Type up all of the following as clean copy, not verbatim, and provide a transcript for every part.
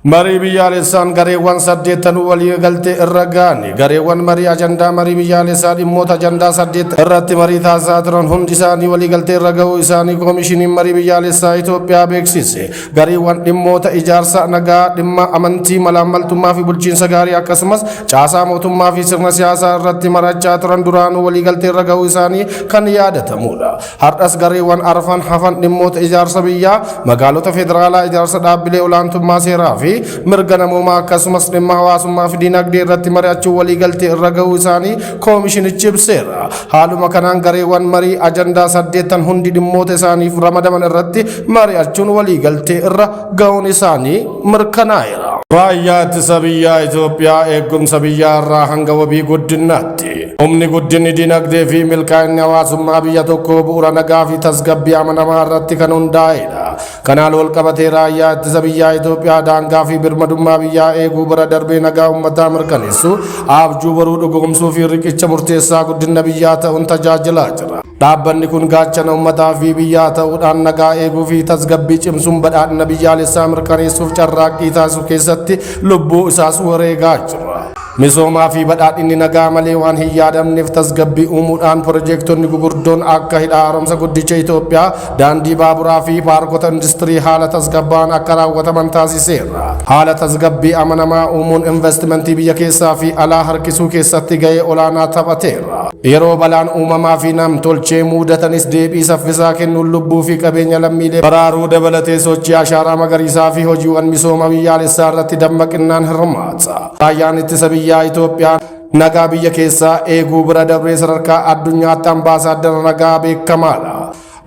Marii biyyaalessaan gareewwan saddeettan walii galtee irra gaane gareewwan marii ajandaa marii biyyaalessaa dhimmoota ajandaa saddeet irratti marii taasisaa turan hundi isaanii walii galtee irra ga'uu isaanii koomishiniin marii biyyaalessaa Itoophiyaa beeksise. Gareewwan dhimmoota ijaarsa nagaa, dhimma amantii, malaammaltummaa fi bulchiinsa gaarii akkasumas caasaa mootummaa fi sirna siyaasaa irratti marachaa turan duraanuu walii galtee irra ga'uu isaanii kan yaadatamudha. Har'as gareewwan arfan hafan dhimmoota ijaarsa biyyaa, magaalota federaalaa, ijaarsa dhaabbilee olaantummaa seeraa fi mirga namoomaa akkasumas dhimma hawaasummaa fi dinagdee irratti mari'achuu walii galtee irra ga'uu isaanii koomishinichi ibseera. Haaluma kanaan gareewwan marii ajandaa saddeettan hundi dhimmoota isaaniif ramadaman irratti mari'achuun walii galtee irra ga'uun isaanii mirkanaa'eera. Raayyaa ittisa biyyaa Itoophiyaa eegumsa biyyaa irraa hanga wabii guddinaatti. Humni guddinni dinagdee fi milkaa'inni hawaasummaa biyya tokkoo bu'uura nagaa fi tasgabbii amanamaa irratti kan hundaa'edha. Kanaan wal qabatee raayyaa ittisa biyyaa Itoophiyaa daangaa fi birmadummaa biyyaa eeguu bira darbee nagaa uummataa mirkaneessuu, abjuu boruu dhugoomsuu fi riqicha murteessaa guddina biyyaa ta'uun tajaajilaa jira. Dhaabbanni kun gaachana uummataa fi biyyaa ta'uudhaan nagaa eeguu fi tasgabbii cimsuun badhaadhina biyyaalessaa mirkaneessuuf carraaqqii taasisuu keessatti lubbuu isaas wareegaa jira. Misoomaa fi badhaadhinni nagaa malee waan hin yaadamneef tasgabbii uumuudhaan piroojektonni gugurdoon akka hidha haaromsa guddicha Itoophiyaa, daandii baaburaa fi paarkota industirii haala tasgabbaan akka raawwataman taasiseera. Haala tasgabbii amanamaa uumuun investimentii biyya keessaa fi alaa harkisuu keessatti gahee olaanaa taphateera. Yeroo balaan uumamaa fi nam-tolchee mudatanis deebii saffisaa kennuun lubbuu fi qabeenya lammiilee baraaruu dabalatee sochii ashaaraa magariisaa fi hojiiwwan misooma biyyaalessaa irratti dammaqinaan hirmaata. Raayyaan ittisa biyyaa Itoophiyaa nagaa biyya keessaa eeguu bira darbee sadarkaa addunyaatti ambaasaaddara nagaa beekamaadha.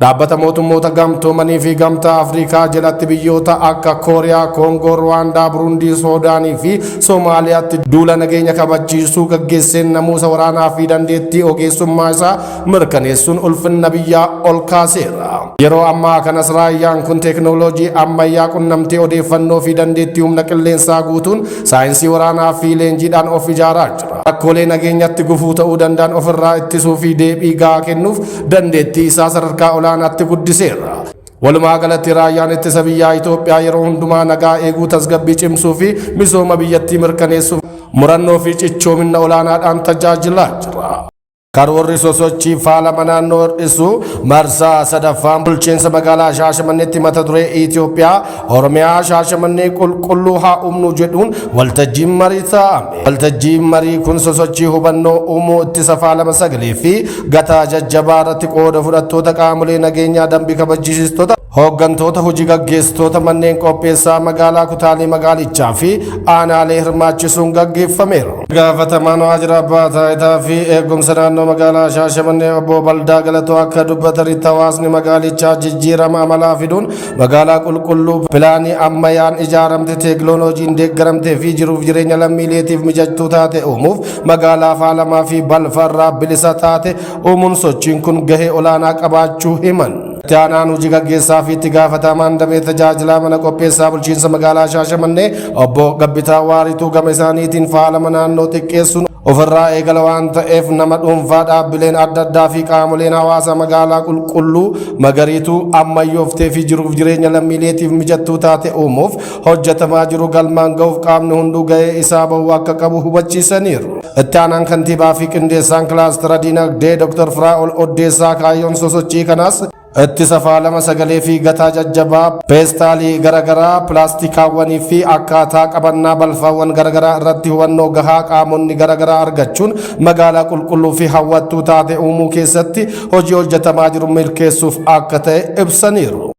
Dhaabbata mootummoota gamtoomanii fi gamtaa Afrikaa jalatti biyyoota akka Kooriyaa, Koongoo, Ruwaandaa, Burundii, Suudaanii fi Soomaaliyaatti duula nageenya kabachiisuu gaggeesseen namuusa waraanaa fi dandeettii ogeessummaa isaa mirkaneessuun ulfinna biyyaa ol kaaseera. Yeroo ammaa kanas raayyaan kun teeknooloojii ammayyaa qunnamtee odeeffannoo fi dandeettii humna qilleensaa guutuun saayinsii waraanaa fi leenjiidhaan of ijaaraa jira. Rakkoolee nageenyatti gufuu ta'uu danda'an ofirraa ittisuu fi deebii gahaa kennuuf dandeettii isaa sadarkaa olaanaatti guddiseera. Walumaa galatti raayyaan ittisa biyyaa Itoophiyaa yeroo hundumaa nagaa eeguu, tasgabbii cimsuu fi misooma biyyattii mirkaneessuuf murannoo fi cichoomina olaanaadhaan tajaajilaa jira. Karoorri sosochii faalama naannoo hir'isuu marsaa sadaffaan bulchiinsa magaalaa Shaashamanneetti mata duree Itoophiyaa Oromiyaa Shaashamannee qulqulluu haa uumnu jedhuun waltajjiin marii taa'ame. Waltajjiin marii kun sosochii hubannoo uumuu, ittisa faalama sagalee fi gataa jajjabaa irratti qooda fudhattoota qaamolee nageenyaa, dambii kabachiistota, hooggantoota, hojii gaggeessitoota, manneen qopheessaa magaalaa, kutaalee magaalichaa fi aanaalee hirmaachisuun gaggeeffameera. Gaafatamaan waajjira abbaa taayitaa fi eegumsa naannoo magaalaa Shaashamannee obbo Baldaa Galatoo akka dubbatanitti hawaasni magaalichaa jijjiirama amalaa fiduun magaalaa qulqulluu pilaanii ammayyaan ijaaramte, teeknooloojiin deeggaramtee fi jiruuf jireenya lammiileetiif mijattuu taate uumuuf magaalaa faalamaa fi balfarraa bilisa taate uumuun sochiin kun gahee olaanaa qabaachuu himan. Itti aanaan hojii gaggeessaa fi itti gaafatamaan damee tajaajilaa mana qopheessaa bulchiinsa magaalaa Shaashamannee obbo Gabbitaa Waarituu gama isaaniitiin faalama naannoo xiqqeessuun ofirraa eegala waan ta'eef nama dhuunfaa, dhaabbileen adda addaa fi qaamoleen hawaasa magaalaa qulqulluu magariituu ammayyooftee fi jiruuf jireenya lammiileetiif mijattuu taate uumuuf hojjetamaa jiru galmaan ga'uuf qaamni hunduu gahee isaa bahuu akka qabu hubachiisaniiru. Itti aanaan kantiibaa fi qindeessaan kilaastara dinagdee Dr. Firaa'ol Oddeessaa kaayyoon sosochii kanaas ittisa faalama sagalee fi gataa jajjabaa, peestaalii garagaraa, pilaastikaawwanii fi akkaataa qabannaa balfaawwan garagaraa irratti hubannoo gahaa qaamonni garagaraa argachuun magaalaa qulqulluu fi hawwattuu taate uumuu keessatti hojii hojjetamaa jiru milkeessuuf akka ta'e ibsaniiru.